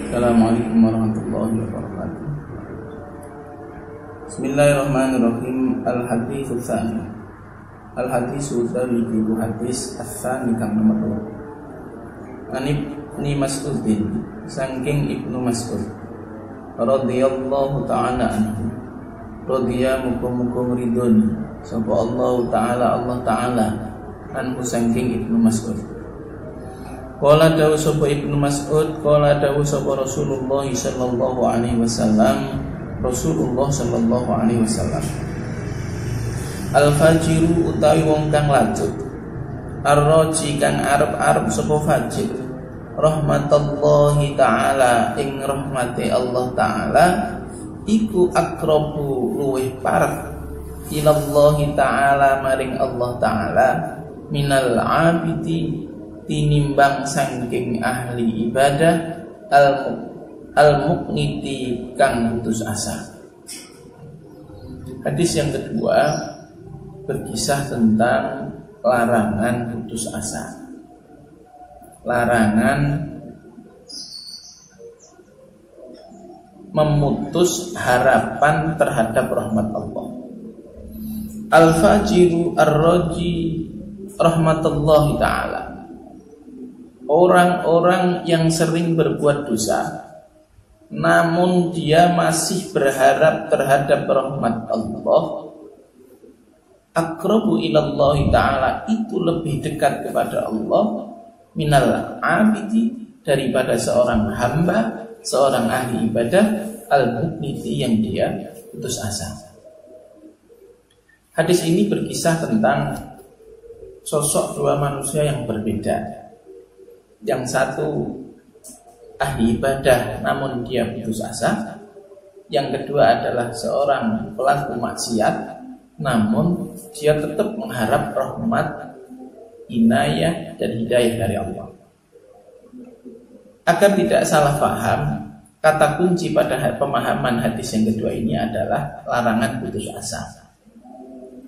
Assalamualaikum warahmatullahi wabarakatuh. Bismillahirrahmanirrahim. Al-haditsu tsani. Al-haditsu dari itu hadis tsani kang nomor 2. Ibnu Mas'udin saking Ibnu Mas'ud radhiyallahu ta'ala anhu. Radhiya muga-muga ridhoni sapa Allah Ta'ala anhu saking Ibnu Mas'ud. Qala dawu sapa Ibnu Mas'ud, qala dawu sapa Rasulullah sallallahu alaihi wasallam, Rasulullah sallallahu alaihi wasallam. Al-fajiru utawi wong kang lacut, ar-raji kang arep-arep sapa fajir, rahmatullahi taala ing rahmate Allah taala iku akrabu luweh parek ilallahi taala maring Allah taala minal abidi tinimbang saking ahli ibadah al-muqniti kang putus asa. Hadis yang kedua berkisah tentang larangan putus asa. Larangan memutus harapan terhadap rahmat Allah. Al-fajiru ar-raji rahmatullahi ta'ala. Orang-orang yang sering berbuat dosa namun dia masih berharap terhadap rahmat Allah, aqrabu ilallahi ta'ala, itu lebih dekat kepada Allah minal abidi, daripada seorang hamba, seorang ahli ibadah al-muqniti yang dia putus asa. Hadis ini berkisah tentang sosok dua manusia yang berbeda. Yang satu ahli ibadah namun dia putus asa. Yang kedua adalah seorang pelaku maksiat namun dia tetap mengharap rahmat, inayah dan hidayah dari Allah. Agar tidak salah paham, kata kunci pada pemahaman hadis yang kedua ini adalah larangan putus asa.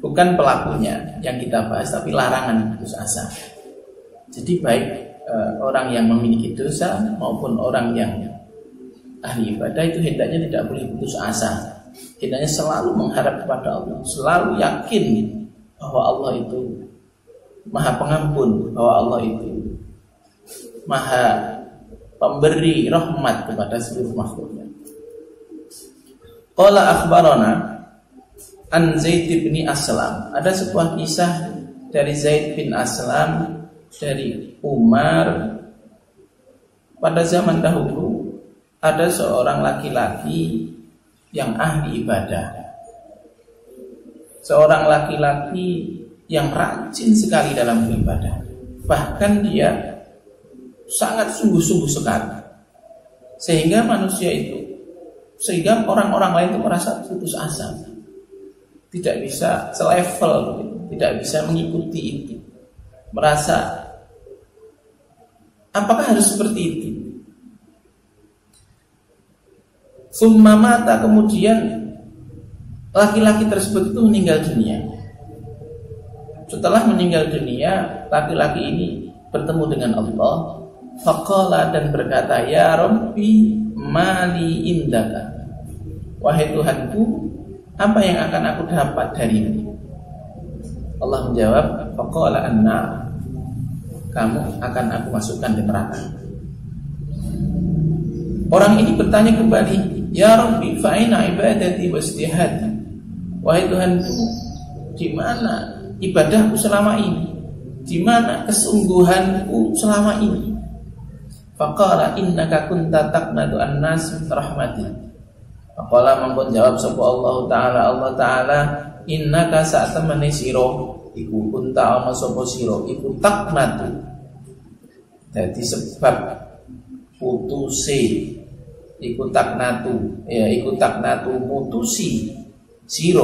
Bukan pelakunya yang kita bahas, tapi larangan putus asa. Jadi baik orang yang memiliki dosa maupun orang yang ahli ibadah itu hendaknya tidak boleh putus asa. Hendaknya selalu mengharap kepada Allah, selalu yakin bahwa Allah itu Maha Pengampun, bahwa Allah itu Maha Pemberi rahmat kepada seluruh makhluknya. Qala akhbarana an Zaid bin Aslam. Ada sebuah kisah dari Zaid bin Aslam dari Umar. Pada zaman dahulu ada seorang laki-laki yang ahli ibadah, seorang laki-laki yang rajin sekali dalam beribadah. Bahkan dia sangat sungguh-sungguh sekali, sehingga orang-orang lain itu merasa putus asa, tidak bisa selevel, tidak bisa mengikuti itu, merasa apakah harus seperti itu. Summa mata, kemudian laki-laki tersebut itu meninggal dunia. Setelah meninggal dunia, laki-laki ini bertemu dengan Allah. Faqala, dan berkata, ya Rabbi mali indaka, wahai Tuhanku, apa yang akan aku dapat darimu? Allah menjawab, faqala anna, kamu akan aku masukkan ke neraka. Orang ini bertanya kembali, ya Rabbi fa'ina ibadati wa istihadi, wahai Tuhanku, di mana ibadahku selama ini, di mana kesungguhanku selama ini? Faqala innaka kunta taqnatu an-nas min rahmati. Faqala mangko jawab sapa Allah Ta'ala, innaka sa'tamani sira iku kunta ana sapa sira iku taqnatu. Dadi sebab putuse iku taqnatu, ya iku taqnatu mutusi sira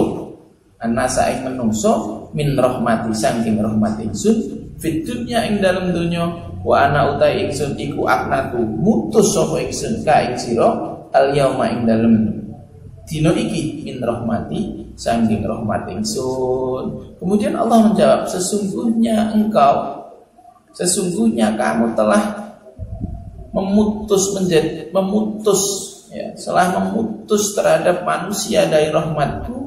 an-nasa ing menungso min rahmati saking rahmat ingsun fid dunya ing dalem donya. Wa ana utai ingsun iku aknatu mutus sapa ingsun ka ing sira al yauma ing dalem dina iki min rahmati saking rahmat ingsun. Kemudian Allah menjawab, sesungguhnya kamu telah setelah memutus terhadap manusia dari rahmatku,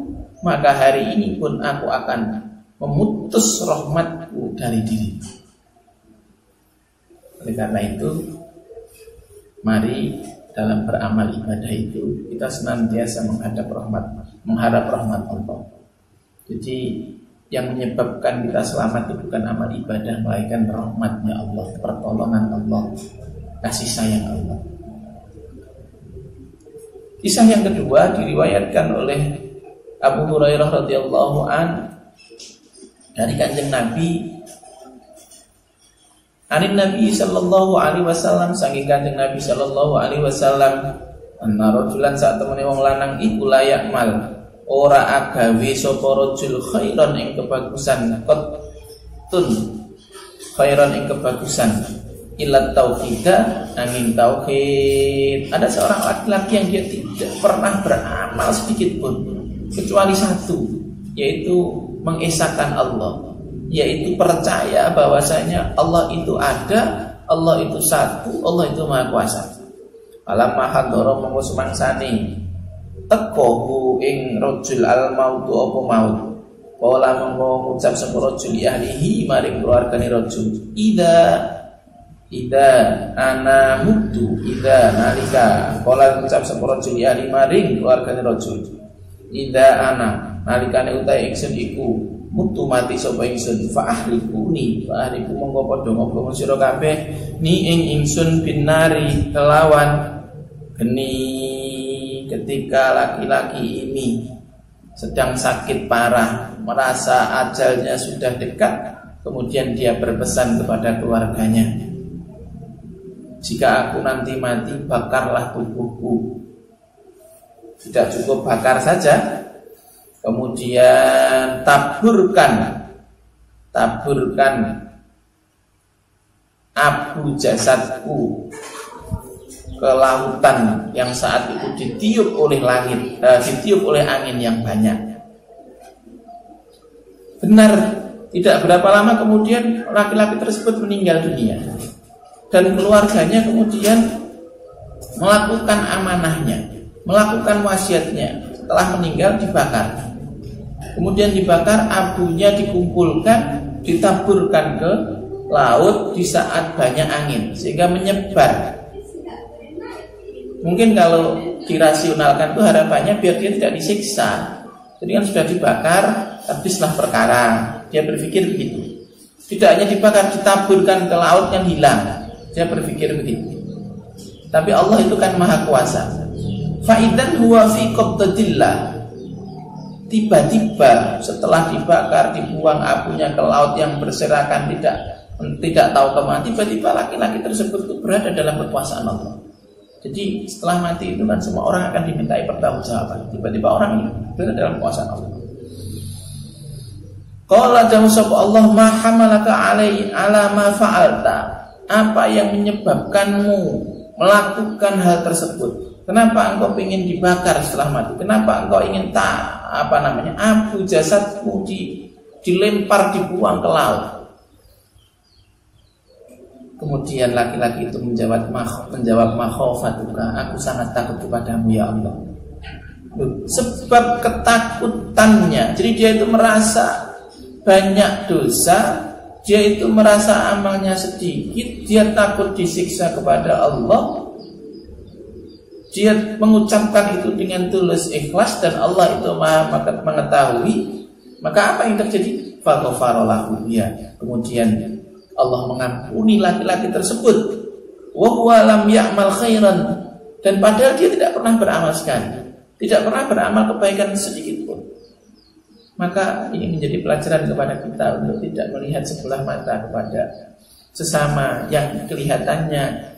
maka hari ini pun aku akan memutus rahmatku dari dirimu. Oleh karena itu, mari dalam beramal ibadah itu kita senantiasa mengharap rahmat Allah. Jadi yang menyebabkan kita selamat itu bukan amal ibadah, melainkan rahmatnya Allah, pertolongan Allah, kasih sayang Allah. Kisah yang kedua diriwayatkan oleh Abu Hurairah radhiyallahu an dari Kanjeng Nabi, Anin Nabi sallallahu alaihi wasallam, saking Kanjeng Nabi sallallahu alaihi wasallam, anna rajulan saat temene wong lanang iku layak mal ora agawe sapa rajul khairan ing kebagusan, qatun khairan ing kebagusan, illa tauhida angin tauhid. Ada seorang laki-laki yang dia tidak pernah beramal sedikit pun kecuali satu, yaitu mengesahkan Allah, yaitu percaya bahwasanya Allah itu ada, Allah itu satu, Allah itu maha kuasa. Alamma hadara mongko semangsane teko ing rajul al mautu apa maut, wala mongko ngucap sapa rajul ahlihi maring keluargane rajul, ida ana mutu, ida nalika kala ngucap sapa rajul ahli maring keluargane rajul, ida ana nalikane utahe ingsun iku mutu mati sapa ingsun, fa ahliku mongko padha ngobong sira kabeh ni ing ingsun binari kelawan geni. Ketika laki-laki ini sedang sakit parah, merasa ajalnya sudah dekat, kemudian dia berpesan kepada keluarganya, jika aku nanti mati, bakarlah tubuhku. Tidak cukup bakar saja, kemudian taburkan abu jasadku ke lautan yang saat itu ditiup oleh angin yang banyak. Benar, tidak berapa lama kemudian laki-laki tersebut meninggal dunia, dan keluarganya kemudian melakukan amanahnya, melakukan wasiatnya. Setelah meninggal dibakar, kemudian dibakar, abunya dikumpulkan, ditaburkan ke laut di saat banyak angin sehingga menyebar. Mungkin kalau dirasionalkan itu harapannya biar dia tidak disiksa. Jadi kan sudah dibakar, habislah perkara. Dia berpikir begitu. Tidak hanya dibakar, ditaburkan ke laut yang hilang. Dia berpikir begitu. Tapi Allah itu kan maha kuasa. Fa'idan huwa fi qabdatillah. Tiba-tiba setelah dibakar, dibuang abunya ke laut yang berserakan, tidak tahu kemana, tiba-tiba laki-laki tersebut itu berada dalam kekuasaan Allah. Jadi setelah mati itu kan semua orang akan dimintai pertanggungjawaban. Tiba-tiba orang ini berada dalam kuasa Allah. Qala jawab Allah, ma hamalaka ala ma fa'alta. Apa yang menyebabkanmu melakukan hal tersebut? Kenapa engkau ingin dibakar setelah mati? Kenapa engkau ingin abu jasadmu dilempar, dibuang ke laut? Kemudian laki-laki itu menjawab makhofatuka, aku sangat takut kepadamu ya Allah. Sebab ketakutannya, jadi dia itu merasa banyak dosa, dia itu merasa amalnya sedikit, dia takut disiksa kepada Allah. Dia mengucapkan itu dengan tulus ikhlas dan Allah itu maha mengetahui. Maka apa yang terjadi? Faghfaralahu ya. Kemudian Allah mengampuni laki-laki tersebut. Wa huwa lam ya'mal khairan, dan padahal dia tidak pernah beramal sekali, tidak pernah beramal kebaikan sedikit pun. Maka ini menjadi pelajaran kepada kita untuk tidak melihat sebelah mata kepada sesama yang kelihatannya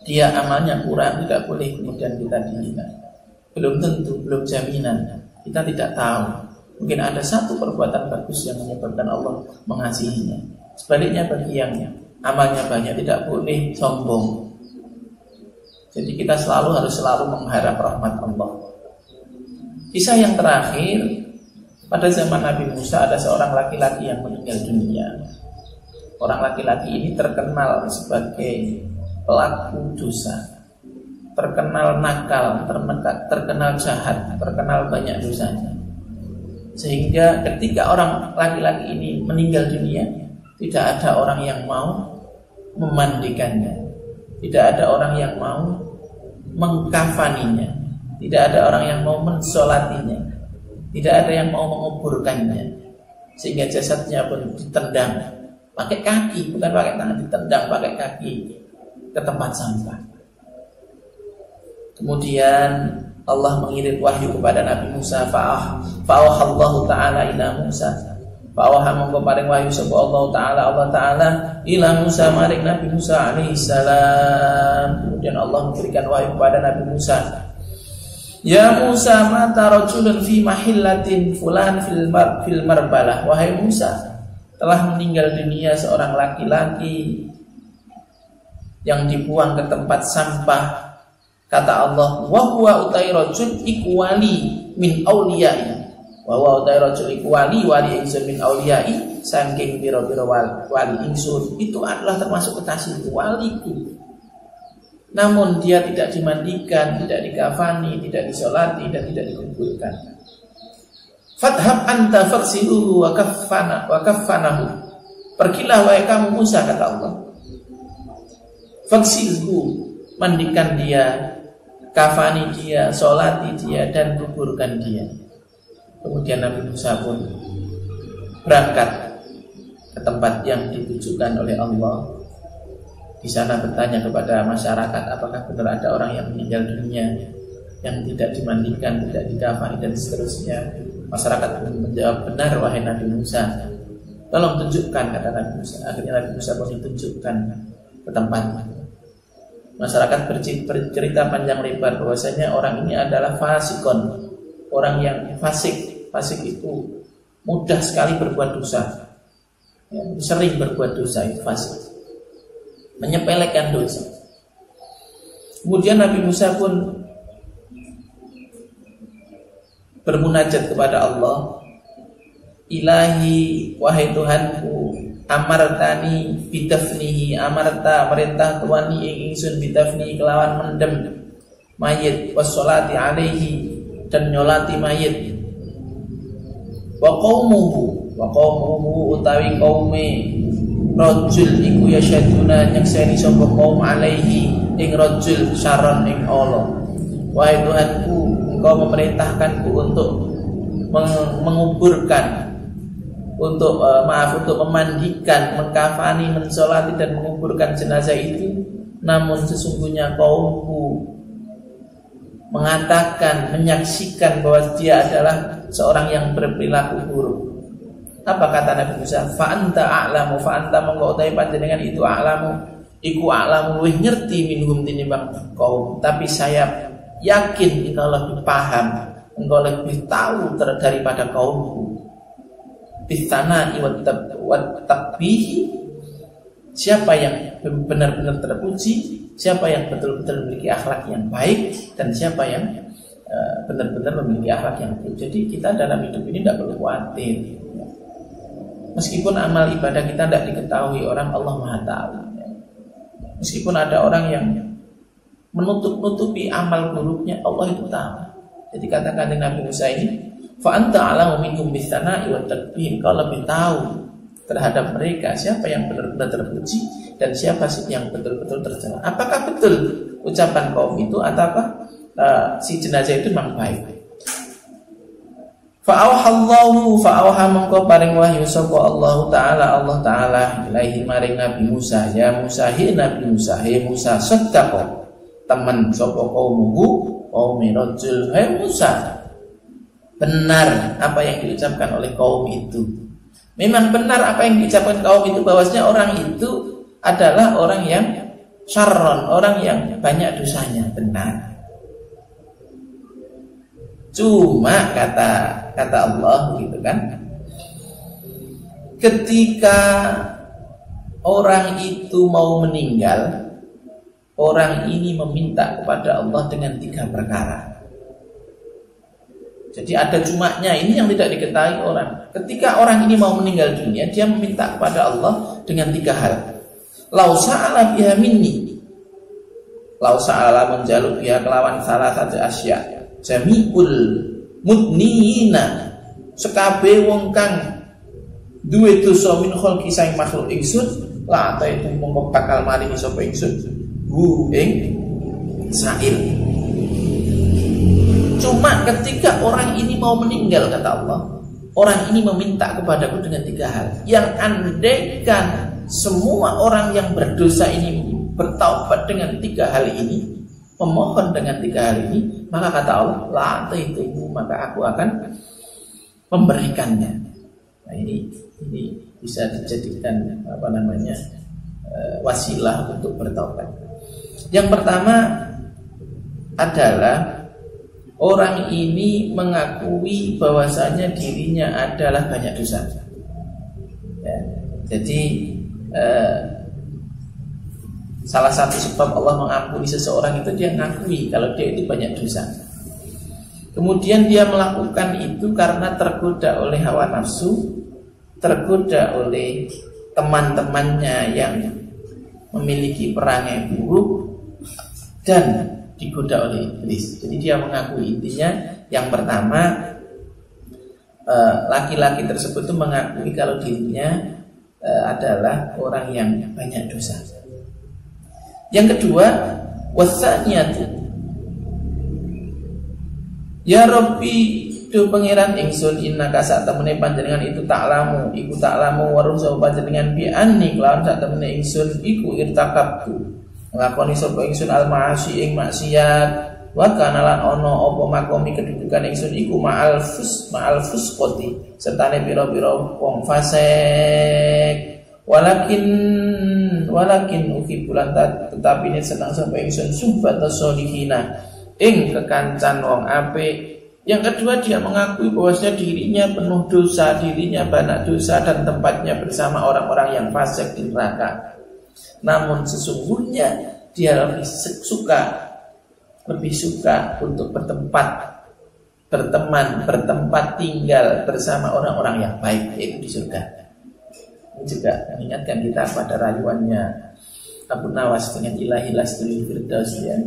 dia amalnya kurang. Tidak boleh kemudian kita dihina. Belum tentu, belum jaminan. Kita tidak tahu. Mungkin ada satu perbuatan bagus yang menyebabkan Allah mengasihinya. Sebaliknya bagi yang amalnya banyak, tidak boleh sombong. Jadi kita harus selalu mengharap rahmat Allah. Kisah yang terakhir, pada zaman Nabi Musa ada seorang laki-laki yang meninggal dunia. Orang laki-laki ini terkenal sebagai pelaku dosa, terkenal nakal, terkenal jahat, terkenal banyak dosanya. Sehingga ketika orang laki-laki ini meninggal dunia, tidak ada orang yang mau memandikannya, tidak ada orang yang mau mengkafaninya, tidak ada orang yang mau mensolatinya, tidak ada yang mau menguburkannya. Sehingga jasadnya pun ditendang pakai kaki, bukan pakai tangan, ditendang pakai kaki ke tempat sampah. Kemudian Allah mengirim wahyu kepada Nabi Musa, fa'ahallahu ta'ala ila Musa, fa'awaha mongko paring wahyu sapa Allah Ta'ala ila Musa maring Nabi Musa alaihi salam. Kemudian Allah memberikan wahyu kepada Nabi Musa, ya Musa, mata rajulun fi mahillatin fulan fil marbalah. Wahai Musa, telah meninggal dunia seorang laki-laki yang dibuang ke tempat sampah. Kata Allah, wa huwa utai rajul iku wali min auliyai. Wa huwa utai rajul iku wali ingsun min auliyai, saking pira-pira wali ingsun. Itu adalah termasuk kekasih waliku. Namun dia tidak dimandikan, tidak dikafani, tidak disolati, dan tidak dikuburkan. Fadhab anta faghsiluhu wa kaffanahu. Pergilah wahai kamu Musa, kata Allah. Faghsilhu, mandikan dia, kafani dia, solati dia, dan kuburkan dia. Kemudian Nabi Musa pun berangkat ke tempat yang ditujukan oleh Allah. Di sana bertanya kepada masyarakat, apakah benar ada orang yang meninggal dunia yang tidak dimandikan, tidak dikafani, dan seterusnya. Masyarakat pun menjawab, benar wahai Nabi Musa. Tolong tunjukkan, kata Nabi Musa. Akhirnya Nabi Musa pun ditunjukkan ke tempat. Masyarakat bercerita panjang lebar bahwasanya orang ini adalah fasikon, orang yang fasik. Fasik itu mudah sekali berbuat dosa, ya, sering berbuat dosa, itu fasik, menyepelekan dosa. Kemudian Nabi Musa pun bermunajat kepada Allah, Ilahi, wahai Tuhanku, amartani bidafnihi, amarta perintah tuani ingsun bidafnihi kelawan mendem mayit, wassolati alaihi, dan nyolati mayit, wa qaumuhu utawi qaume rajul iku yasyaduna nyakseni sapa kaum alaihi ing rajul syaron ing Allah. Wahai Tuhanku, Engkau memerintahkanku untuk menguburkan, untuk memandikan, mengkafani, mensolati, dan menguburkan jenazah itu. Namun sesungguhnya kaumku mengatakan, menyaksikan bahwa dia adalah seorang yang berperilaku buruk. Apa kata Nabi Musa? Fa anta a'lamu, fa anta mongko utahe panjenengan itu a'lamu, iku a'lamu luwih ngerti minhum tinimbang kaum. Tapi saya yakin engkau lebih paham, engkau lebih tahu daripada kaumku. Bitanai wa tabbihi, siapa yang benar-benar terpuji, siapa yang betul-betul memiliki akhlak yang baik, dan siapa yang benar-benar memiliki akhlak yang buruk. Jadi kita dalam hidup ini tidak perlu khawatir. Meskipun amal ibadah kita tidak diketahui orang, Allah Maha tahu. Meskipun ada orang yang menutup-nutupi amal buruknya, Allah itu tahu. Jadi katakan dengan Nabi Musa ini, fa anta a'lamu minhum bis-sana'i wat takbir, kau lebih tahu terhadap mereka siapa yang benar-benar terpuji dan siapa sih yang betul-betul tercela. Apakah betul ucapan kaum itu ataukah si jenazah itu memang baik? Fa'awha mongko paring wahyu sapa Allah Ta'ala ilaihi maring Nabi Musa, ya Musa, hi Nabi Musa, hi Musa, sadaqo teman sapa kaummu qaumi rajul, hai Musa, benar apa yang diucapkan oleh kaum itu. Memang benar apa yang diucapkan kaum itu, bahwasanya orang itu adalah orang yang syarron, orang yang banyak dosanya, benar. Cuma kata Allah gitu kan, ketika orang itu mau meninggal, orang ini meminta kepada Allah dengan 3 perkara. Jadi ada cumanya, ini yang tidak diketahui orang. Ketika orang ini mau meninggal dunia, dia meminta kepada Allah dengan 3 hal. Lau sa'ala biha minni, lau sa'ala menjaluk biha kelawan salah satu asya jami'ul mudnina sekabe wong kang duwe dosa min khalqi sang makhluk ingsun la ta itu mongko bakal maringi sapa ingsun ing sa'il. Cuma ketika orang ini mau meninggal, kata Allah, orang ini meminta kepadaku dengan 3 hal yang andaikan semua orang yang berdosa ini bertaubat dengan 3 hal ini, memohon dengan 3 hal ini, maka kata Allah la itu maka aku akan memberikannya. Nah, ini bisa dijadikan wasilah untuk bertaubat. Yang pertama adalah orang ini mengakui bahwasanya dirinya adalah banyak dosa. Ya, jadi salah satu sebab Allah mengampuni seseorang itu dia mengakui kalau dia itu banyak dosa. Kemudian dia melakukan itu karena tergoda oleh hawa nafsu, tergoda oleh teman-temannya yang memiliki perangai buruk, dan digoda oleh iblis. Jadi dia mengakui, intinya yang pertama laki-laki tersebut itu mengakui kalau dirinya adalah orang yang banyak dosa. Yang kedua, wasaniyatu ya Rabbi tu pangeran ingsun innaka sak temene panjenengan itu taklamu iku taklamu waruh sapa panjenengan bi anni lawan sak temene ingsun iku irtakabtu nglakoni sapa ingsun al-ma'asi ing maksiat wa kana lan ana apa makomi kedudukan ingsun iku ma'al fusqati sertane pira-pira wong fasik walakin ukibulan tetapi ini senang sapa ingsun subatas solihina ing kekancan wong apik. Yang kedua, dia mengakui bahwasanya dirinya penuh dosa, dirinya banyak dosa dan tempatnya bersama orang-orang yang fasik di neraka. Namun sesungguhnya dia lebih suka untuk bertempat tinggal bersama orang-orang yang baik, yaitu di surga. Ini juga mengingatkan kita pada rayuannya Abu Nawas dengan ilahi lastul firdausi ya.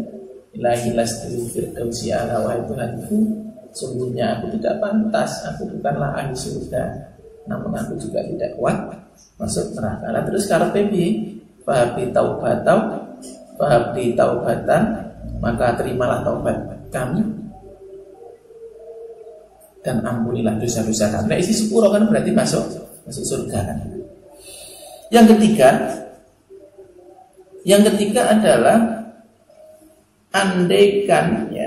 Ilahi lastul firdausi ala wa Tuhanku, sungguhnya aku tidak pantas, aku bukanlah ahli surga, namun aku juga tidak kuat masuk neraka. Nah, terus karepe piye? Fahabli taubatan, maka terimalah taubat kami dan ampunilah dosa-dosa kami. Nah, isi sepuro kan berarti masuk surga kan. Yang ketiga adalah andaikan ya,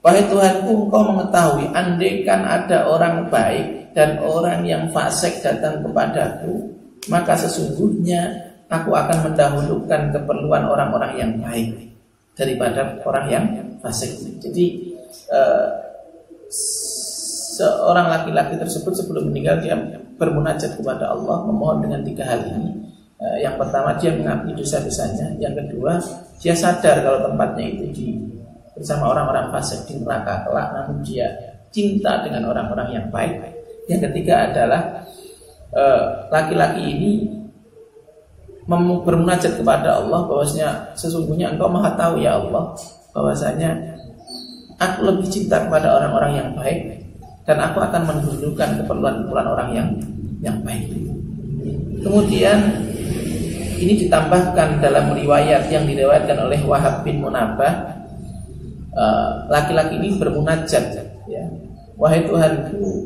wahai Tuhanku, Engkau mengetahui, andaikan ada orang baik dan orang yang fasik datang kepadaku, maka sesungguhnya aku akan mendahulukan keperluan orang-orang yang baik daripada orang yang fasik. Jadi seorang laki-laki tersebut sebelum meninggal dia bermunajat kepada Allah, memohon dengan 3 hal ini. Yang pertama, dia mengakui dosa-dosanya. Yang kedua, dia sadar kalau tempatnya itu bersama orang-orang fasik di neraka kelak, namun dia cinta dengan orang-orang yang baik. Yang ketiga adalah laki-laki ini bermunajat kepada Allah bahwasanya sesungguhnya Engkau Maha tahu ya Allah, bahwasanya aku lebih cinta kepada orang-orang yang baik dan aku akan mendahulukan keperluan orang yang baik. Kemudian ini ditambahkan dalam riwayat yang diriwayatkan oleh Wahab bin Munabbah. Laki-laki ini bermunajat ya, wahai Tuhanku,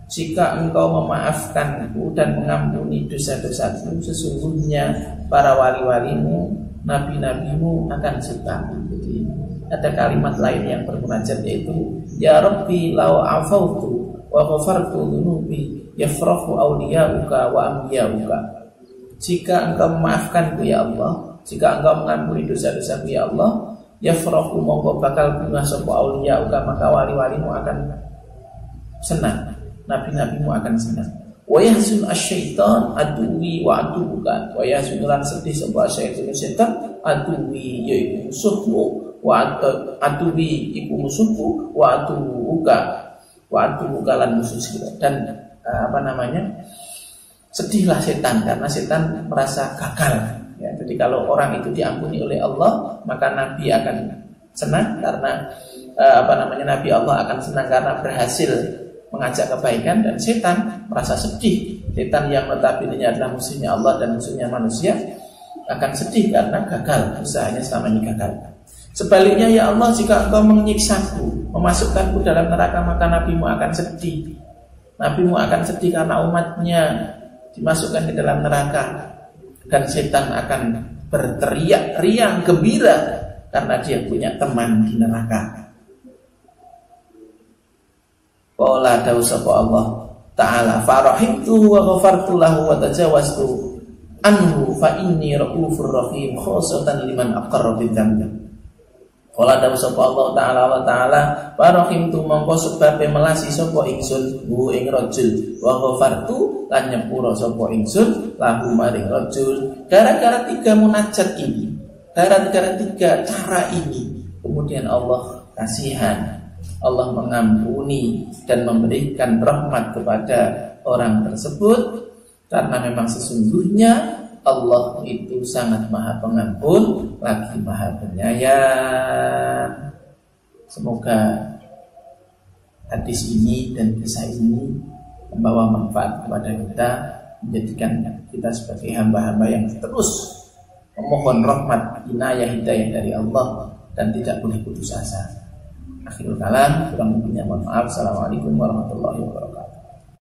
jika Engkau memaafkanku dan mengampuni dosa-dosaku, sesungguhnya para wali-walimu, nabi-nabimu akan suka. Jadi ada kalimat lain yang bermunajat, yaitu ya Rabbi lau afautu wa ghafartu dhunubi yafrahu awliyauka wa ambiyauka. Jika Engkau memaafkanku ya Allah, jika Engkau mengampuni dosa-dosaku ya Allah, yafrahu mongko bakal bunga sapa awliyauka, maka wali-walimu akan senang, nabi-nabimu akan senang. Wa yahzun asyaitan aduwi wa adubuka, wa yahzun lan sedih sapa setan aduwi yaiku musuhmu, wa aduwi iku musuhku, wa adubuka lan musuh sira. Dan sedihlah setan karena setan merasa gagal ya. Jadi kalau orang itu diampuni oleh Allah, maka Nabi akan senang karena Nabi Allah akan senang karena berhasil mengajak kebaikan, dan setan merasa sedih. Setan yang notabene adalah musuhnya Allah dan musuhnya manusia akan sedih karena gagal, usahanya selama ini gagal. Sebaliknya, ya Allah, jika Engkau menyiksaku, memasukkanku dalam neraka, maka Nabimu akan sedih. Nabimu akan sedih karena umatnya dimasukkan ke dalam neraka, dan setan akan berteriak riang gembira karena dia punya teman di neraka. Qala dawu sapa Allah Ta'ala, farahimtu wa ghafartu lahu wa tajawaztu anhu fa inni raufur rahim khosatan liman aqarra bidzambi. Qala dawu sapa Allah Ta'ala, farahimtu mongko sebabe melasi sapa ingsun hu ing rajul, wa ghafartu lan nyepura sapa ingsun lahu maring rajul. Gara-gara 3 munajat ini, gara-gara 3 cara ini, kemudian Allah kasihan, Allah mengampuni dan memberikan rahmat kepada orang tersebut, karena memang sesungguhnya Allah itu sangat maha pengampun lagi maha penyayang. Semoga hadis ini dan kisah ini membawa manfaat kepada kita, menjadikan kita sebagai hamba-hamba yang terus memohon rahmat, inayah, hidayah dari Allah dan tidak boleh putus asa. Akhirul kalam, kurang lebihnya mohon maaf. Assalamualaikum warahmatullahi wabarakatuh.